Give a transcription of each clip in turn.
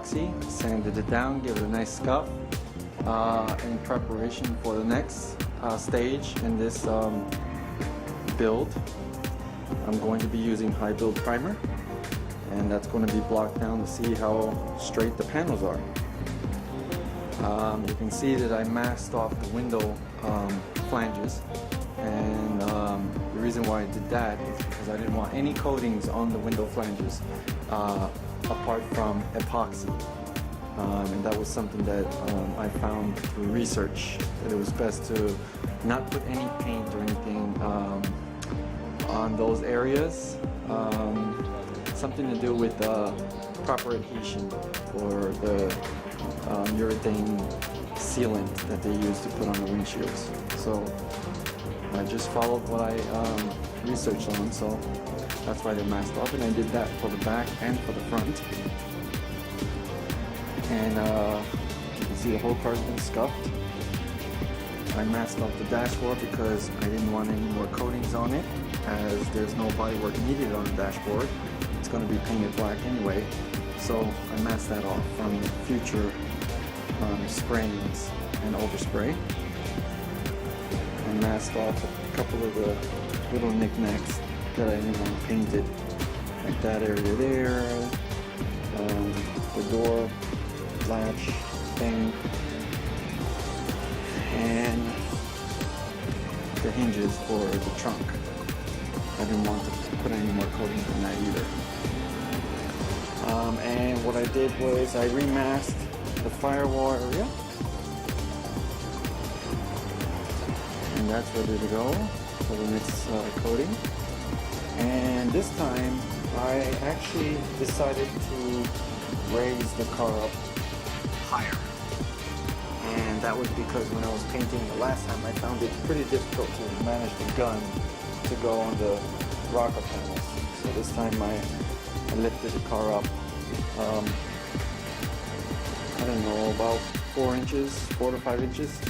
epoxy, sanded it down, give it a nice scuff in preparation for the next stage in this build. I'm going to be using high build primer, and that's going to be blocked down to see how straight the panels are. You can see that I masked off the window flanges, and the reason why I did that is because I didn't want any coatings on the window flanges apart from epoxy. And that was something that I found through research, that it was best to not put any paint or anything on those areas. Something to do with proper adhesion for the urethane sealant that they use to put on the windshields. So I just followed what I researched on, so that's why they're masked off, and I did that for the back and for the front. And you can see the whole car's been scuffed. I masked off the dashboard because I didn't want any more coatings on it, as there's no bodywork needed on the dashboard. It's going to be painted black anyway, so I masked that off from future sprayings and overspray. I masked off a couple of the little knickknacks that I didn't want painted, like that area there, the door latch thing, and the hinges for the trunk. I didn't want to put any more coatings on that either. And what I did was I remasked the firewall area, and that's ready to go for the next coating. And this time I actually decided to raise the car up higher, and that was because when I was painting the last time, I found it pretty difficult to manage the gun to go on the rocker panels. So this time I lifted the car up, I don't know, about 4 to 5 inches,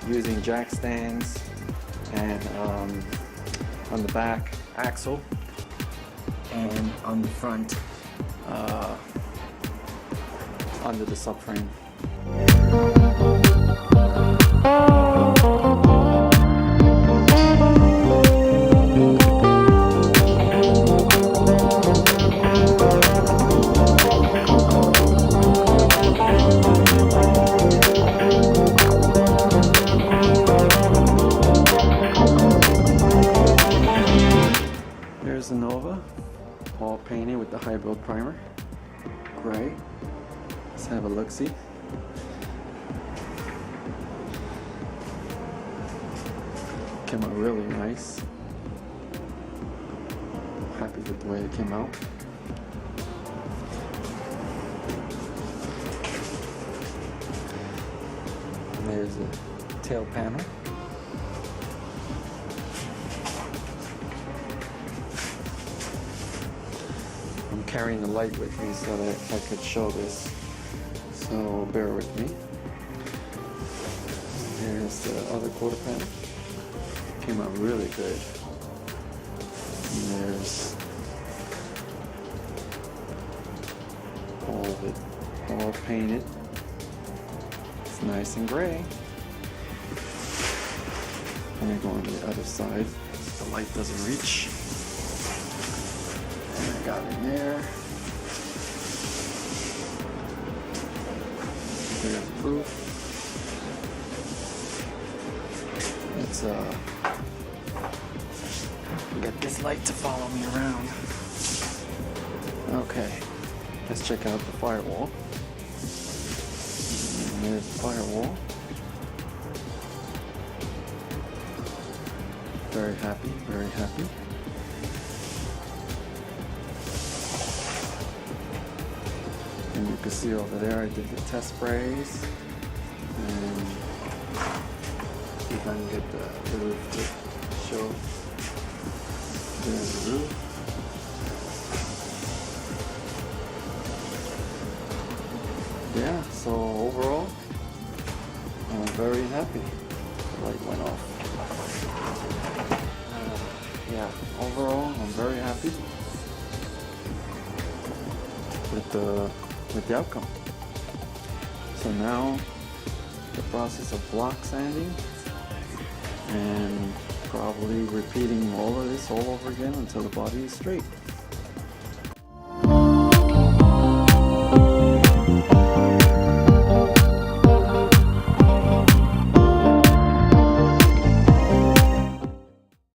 using jack stands, and on the back axle, and on the front under the subframe. There's the Nova, all painted with the high build primer, gray. Let's have a look-see. Came out really nice. Happy with the way it came out. And there's the tail panel. I'm carrying the light with me so that I could show this, so bear with me. Here's the other quarter panel. Came out really good. And there's all of it, all painted. It's nice and gray. And I go on the other side. The light doesn't reach. And I got it there. There's the roof. It's get this light to follow me around. Okay, let's check out the firewall. And there's the firewall. Very happy, very happy. And you can see over there I did the test sprays. And see if I can get the roof to show. There's the roof. Yeah, so overall, I'm very happy. The light went off. Yeah, overall, I'm very happy with the with the outcome. So now the process of block sanding and probably repeating all of this all over again until the body is straight.